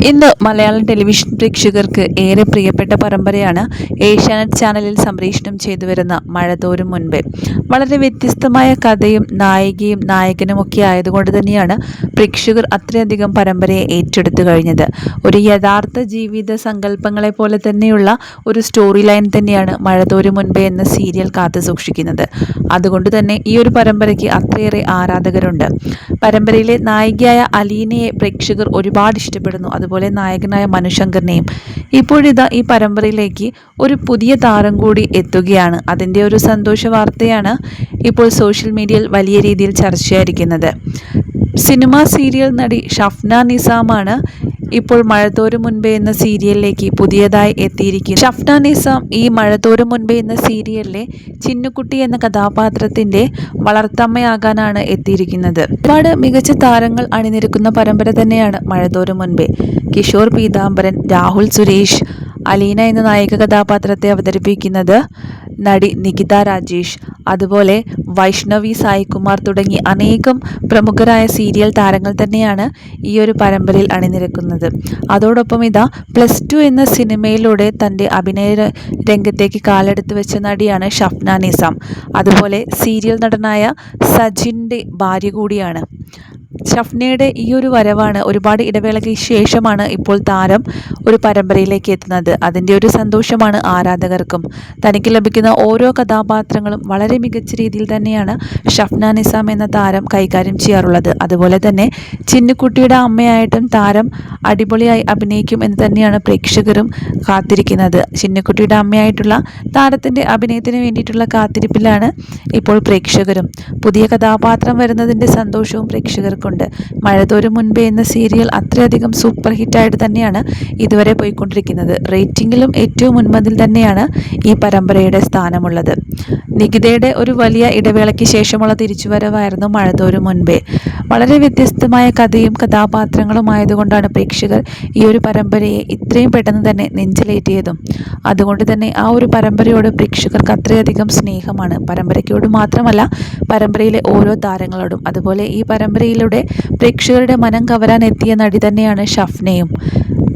ഇന്ന് മലയാളം ടെലിവിഷൻ പ്രേക്ഷകർക്ക് ഏറെ പ്രിയപ്പെട്ട പരമ്പരയാണ് ഏഷ്യാനെറ്റ് ചാനലിൽ സംപ്രേഷണം ചെയ്തു വരുന്ന മഴതോരും മുൻപേ. വളരെ വ്യത്യസ്തമായ കഥയും നായികയും നായകനുമൊക്കെ ആയതുകൊണ്ട് തന്നെയാണ് പ്രേക്ഷകർ അത്രയധികം പരമ്പരയെ ഏറ്റെടുത്തു കഴിഞ്ഞത്. ഒരു യഥാർത്ഥ ജീവിത സങ്കല്പങ്ങളെ പോലെ തന്നെയുള്ള ഒരു സ്റ്റോറി ലൈൻ തന്നെയാണ് മഴതോരും മുൻപേ എന്ന സീരിയൽ കാത്തു സൂക്ഷിക്കുന്നത്. അതുകൊണ്ട് തന്നെ ഈ ഒരു പരമ്പരയ്ക്ക് അത്രയേറെ ആരാധകരുണ്ട്. പരമ്പരയിലെ നായികയായ അലീനയെ പ്രേക്ഷകർ ഒരുപാട് ഇഷ്ടപ്പെടുന്നു. അതുപോലെ നായകനായ മനുശങ്കറിനെയും. ഇപ്പോഴിതാ ഈ പരമ്പരയിലേക്ക് ഒരു പുതിയ താരം കൂടി എത്തുകയാണ്. അതിൻ്റെ ഒരു സന്തോഷ വാർത്തയാണ് ഇപ്പോൾ സോഷ്യൽ മീഡിയയിൽ വലിയ രീതിയിൽ ചർച്ചയായിരിക്കുന്നത്. സിനിമാ സീരിയൽ നടി ഷഫ്ന നിസാമാണ് ഇപ്പോൾ മഴതോരും മുൻപേ എന്ന സീരിയലിലേക്ക് പുതിയതായി എത്തിയിരിക്കുന്നു. ഷഫ്ന നിസാം ഈ മഴതോരും മുൻപേ എന്ന സീരിയലിലെ ചിന്നുകുട്ടി എന്ന കഥാപാത്രത്തിന്റെ വളർത്തമ്മയാകാനാണ് എത്തിയിരിക്കുന്നത്. ഒരുപാട് മികച്ച താരങ്ങൾ അണിനിരക്കുന്ന പരമ്പര തന്നെയാണ് മഴതോരും മുൻപേ. കിഷോർ പീതാംബരൻ, രാഹുൽ സുരേഷ്, അലീന എന്ന നായിക കഥാപാത്രത്തെ അവതരിപ്പിക്കുന്നത് നടി നികിത രാജേഷ്, അതുപോലെ വൈഷ്ണവി സായികുമാർ തുടങ്ങി അനേകം പ്രമുഖരായ സീരിയൽ താരങ്ങൾ തന്നെയാണ് ഈ ഒരു പരമ്പരയിൽ അണിനിരക്കുന്നത്. അതോടൊപ്പം ഇതാ +2 എന്ന സിനിമയിലൂടെ തൻ്റെ അഭിനയ രംഗത്തേക്ക് കാലെടുത്ത് വെച്ച നടിയാണ് ഷഫ്ന നിസാം. അതുപോലെ സീരിയൽ നടനായ സജിൻ്റെ ഭാര്യ കൂടിയാണ്. ഷഫ്നയുടെ ഈ ഒരു വരവാണ് ഒരുപാട് ഇടവേളയ്ക്ക് ശേഷമാണ് ഇപ്പോൾ താരം ഒരു പരമ്പരയിലേക്ക് എത്തുന്നത്. അതിൻ്റെ ഒരു സന്തോഷമാണ് ആരാധകർക്കും. തനിക്ക് ലഭിക്കുന്ന ഓരോ കഥാപാത്രങ്ങളും വളരെ മികച്ച രീതിയിൽ തന്നെയാണ് ഷഫ്ന നിസാം എന്ന താരം കൈകാര്യം ചെയ്യാറുള്ളത്. അതുപോലെ തന്നെ ചിന്നുകുട്ടിയുടെ അമ്മയായിട്ടും താരം അടിപൊളിയായി അഭിനയിക്കും എന്ന് തന്നെയാണ് പ്രേക്ഷകരും കാത്തിരിക്കുന്നത്. ചിന്നുകുട്ടിയുടെ അമ്മയായിട്ടുള്ള താരത്തിൻ്റെ അഭിനയത്തിന് വേണ്ടിയിട്ടുള്ള കാത്തിരിപ്പിലാണ് ഇപ്പോൾ പ്രേക്ഷകരും. പുതിയ കഥാപാത്രം വരുന്നതിൻ്റെ സന്തോഷവും പ്രേക്ഷകർക്കുണ്ട്. മഴതോരും മുൻപേ എന്ന സീരിയൽ അത്രയധികം സൂപ്പർ ഹിറ്റായിട്ട് തന്നെയാണ് ഇതുവരെ പോയിക്കൊണ്ടിരിക്കുന്നത്. റേറ്റിംഗിലും ഏറ്റവും മുൻപന്തിൽ തന്നെയാണ് ഈ പരമ്പരയുടെ സ്ഥാനമുള്ളത്. നികിതയുടെ ഒരു വലിയ ഇടവേളയ്ക്ക് ശേഷമുള്ള തിരിച്ചുവരവായിരുന്നു മഴതോരും മുൻപേ. വളരെ വ്യത്യസ്തമായ കഥയും കഥാപാത്രങ്ങളും ആയതുകൊണ്ടാണ് പ്രേക്ഷകർ ഈ ഒരു പരമ്പരയെ ഇത്രയും പെട്ടെന്ന് തന്നെ നെഞ്ചിലേറ്റിയതും. അതുകൊണ്ട് തന്നെ ആ ഒരു പരമ്പരയോട് പ്രേക്ഷകർക്ക് അത്രയധികം സ്നേഹമാണ്. പരമ്പരയ്ക്കോട് മാത്രമല്ല, പരമ്പരയിലെ ഓരോ താരങ്ങളോടും. അതുപോലെ ഈ പരമ്പരയിലൂടെ പ്രേക്ഷകരുടെ മനം കവരാൻ എത്തിയ നടി തന്നെയാണ് ഷഫ്നയും.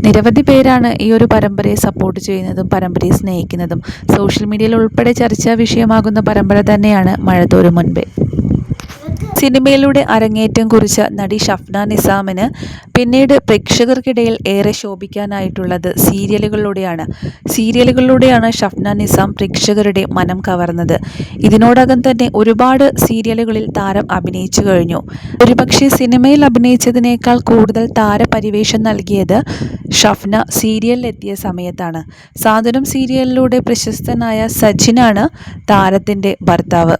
നിരവധി പേരാണ് ഈ ഒരു പരമ്പരയെ സപ്പോർട്ട് ചെയ്യുന്നതും പരമ്പരയെ സ്നേഹിക്കുന്നതും. സോഷ്യൽ മീഡിയയിൽ ഉൾപ്പെടെ ചർച്ചാ വിഷയമാകുന്ന പരമ്പര തന്നെയാണ് മഴതോരും മുൻപേ. സിനിമയിലൂടെ അരങ്ങേറ്റം കുറിച്ച നടി ഷഫ്ന നിസാമിന് പിന്നീട് പ്രേക്ഷകർക്കിടയിൽ ഏറെ ശോഭിക്കാനായിട്ടുള്ളത് സീരിയലുകളിലൂടെയാണ് ഷഫ്ന നിസാം പ്രേക്ഷകരുടെ മനം കവർന്നത്. ഇതിനോടകം തന്നെ ഒരുപാട് സീരിയലുകളിൽ താരം അഭിനയിച്ചു കഴിഞ്ഞു. ഒരുപക്ഷെ സിനിമയിൽ അഭിനയിച്ചതിനേക്കാൾ കൂടുതൽ താരപരിവേഷം നൽകിയത് ഷഫ്ന സീരിയലിലെത്തിയ സമയത്താണ്. സാന്ത്വനം സീരിയലിലൂടെ പ്രശസ്തനായ സജിനാണ് താരത്തിൻ്റെ ഭർത്താവ്.